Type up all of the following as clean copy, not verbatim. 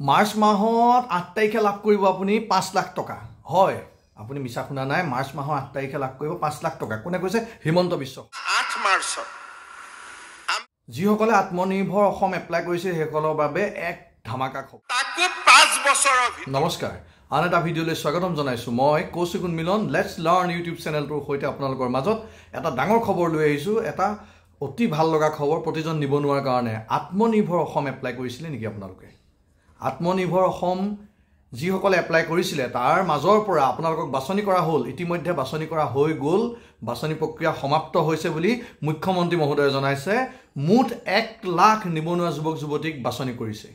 March মাহত 8 তাৰিখে লাভ কৰিব আপুনি 5 লাখ টকা হয় আপুনি মিছা শুনা নাই মাৰ্চ মাহৰ 8 তাৰিখে লাভ কৰিব 5 লাখ টকা কোনে কৈছে হিমন্ত বিশ্ব 8 মাৰ্চত যিসকলে আত্মনিৰ্ভৰ অসম এপ্লাই কৰিছে সেইসকলৰ বাবে এক ধামাকা খবৰ তাকো 5 বছৰৰ ভিতৰত নমস্কাৰ আন এটা ভিডিঅ'লৈ স্বাগতম জনাইছো মই কৌশিকুন মিলন লেটস লাৰ্ণ ইউটিউব চেনেলটোৰ সৈতে আপোনালোকৰ মাজত এটা ডাঙৰ খবৰ লৈ আহিছো এটা অতি ভাল লগা খবৰ প্ৰতিজন নিবনুৱাৰ কাৰণে আত্মনিৰ্ভৰ অসম এপ্লাই কৰিছিলে নেকি আপোনালোকে আত্মনিৰ্ভৰ অসম যিসকলে এপ্লাই কৰিছিলে তাৰ মাজৰ পৰা আপোনালোকক বাছনি কৰা হ'ল ইতিমধ্যে বাছনি কৰা হৈ গ'ল বাছনি প্ৰক্ৰিয়া সমাপ্ত হৈছে বুলি মুখ্যমন্ত্ৰী মহোদয়ে জনাইছে মুঠ 1 লাখ নিবনুৱা যুৱক যুৱতীক বাছনি কৰিছে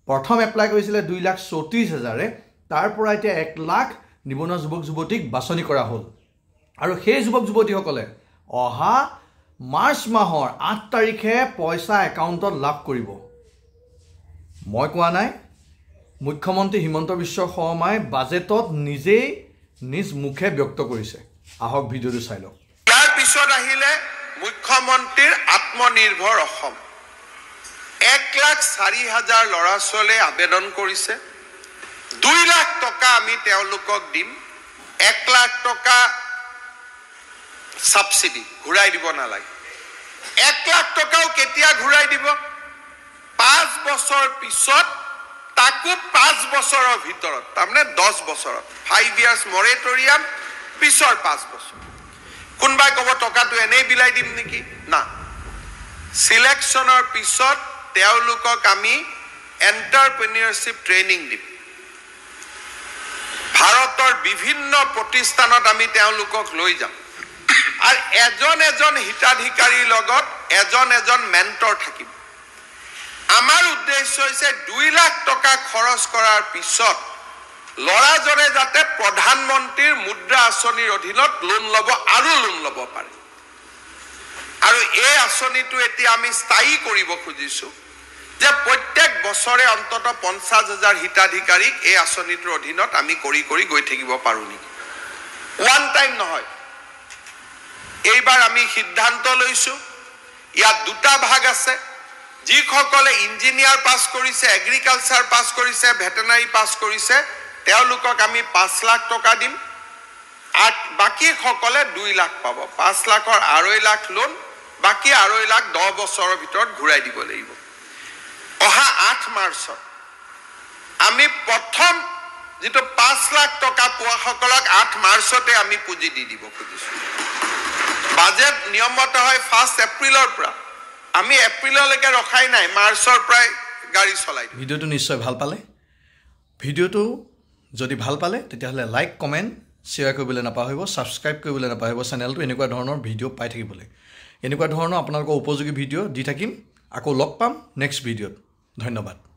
প্ৰথম এপ্লাই কৰিছিলে 2,34,000 তাৰ পৰা এতিয়া 1 লাখ নিবনুৱা যুৱক যুৱতীক বাছনি কৰা হ'ল আৰু সেই যুৱক যুৱতীসকলে অহা মাৰ্চ মাহৰ 8 তাৰিখে পইচা একাউণ্টত লাভ কৰিব মই কোৱা নাই মুখ্যমন্ত্ৰী হিমন্ত বিশ্ব শৰ্মাই বাজেটত নিজেই নিজ মুখে ব্যক্ত কৰিছে আহক ভিডিঅ'টো চাই লওক ইয়াৰ পিছত আহিলে মুখ্যমন্ত্ৰীৰ আত্মনিৰ্ভৰ অসম 1,04,000 ল'ৰা ছোৱালীয়ে আবেদন কৰিছে 2 লাখ টকা আমি তেওঁলোকক দিম 1 লাখ টকা সাবসিডি ঘূৰাই দিব নালাগে 1 লাখ টকাও কেতিয়া ঘূৰাই দিব 5 বছৰ পিছত তাকো 5 বছৰৰ ভিতৰত তাৰমানে 10 বছৰত 5 ইয়াৰ্স মৰেটৰিয়াম পিছৰ 5 বছৰ কোনবাই ক'ব টকাটো এনেই বিলাই দিম নেকি না সিলেকশনৰ পিছত তেওঁলোকক আমি এন্টাৰপ্ৰেনিয়ৰশিপ ট্ৰেইনিং দিম ভাৰতৰ বিভিন্ন প্ৰতিষ্ঠানত আমি তেওঁলোকক লৈ যাম আৰু এজন হিতাধিকাৰীৰ লগত এজন মেন্টৰ থাকিব আমাৰ উদ্দেশ্য হৈছে 2 লাখ টকা খৰচ কৰাৰ পিছত লৰাজনে যাতে প্ৰধানমন্ত্ৰীৰ মুদ্ৰা আঁচনিৰ অধীনত লোন ল'ব আৰু লোন ল'ব পাৰে আৰু এই আঁচনিটো এতিয়া আমি স্থায়ী কৰিব খুজিছো যে প্ৰত্যেক বছৰে অন্তত 50,000 হিতাধিকাৰীক এই আঁচনিটোৰ অধীনত আমি কৰি গৈ থাকিব পাৰো নেকি ওৱান টাইম নহয় এইবাৰ আমি সিদ্ধান্ত লৈছো ইয়াত দুটা ভাগ আছে যিসকলে ইঞ্জিনিয়াৰ পাছ কৰিছে এগ্ৰিকালচাৰ পাছ কৰিছে ভেটেনাৰী পাছ কৰিছে তেওঁলোকক আমি 5 লাখ টকা দিম আৰু বাকি সকলে 2 লাখ পাব 5 লাখৰ 2.5 লাখ লোন বাকি 2.5 লাখ 10 বছৰৰ ভিতৰত ঘূৰাই দিব লাগিব অহা 8 মাৰ্চত আমি প্ৰথম যেটো 5 লাখ টকা পোৱা সকলক 8 মাৰ্চতে আমি পুঁজি দি দিব খুজিছো বাজেট নিয়মত হয় 1 এপ্ৰিলৰ পৰা আমি এপ্ৰিললৈকে ৰখাই নাই মাৰ্চৰ প্ৰায় গাড়ী চলাই দিম ভিডিঅ'টো নিশ্চয় ভাল পালে ভিডিঅ'টো যদি ভাল পালে তেতিয়াহ'লে লাইক কমেন্ট শ্বেয়াৰ কৰিবলৈ নাপাহৰিব সাবস্ক্ৰাইব কৰিবলৈ নাপাহৰিব চেনেলটো এনেকুৱা ধৰণৰ ভিডিঅ' পাই থাকিবলৈ এনেকুৱা ধৰণৰ আপোনালোকৰ উপযোগী ভিডিঅ' দি থাকিম আকৌ লগ পাম নেক্সট ভিডিঅ'ত ধন্যবাদ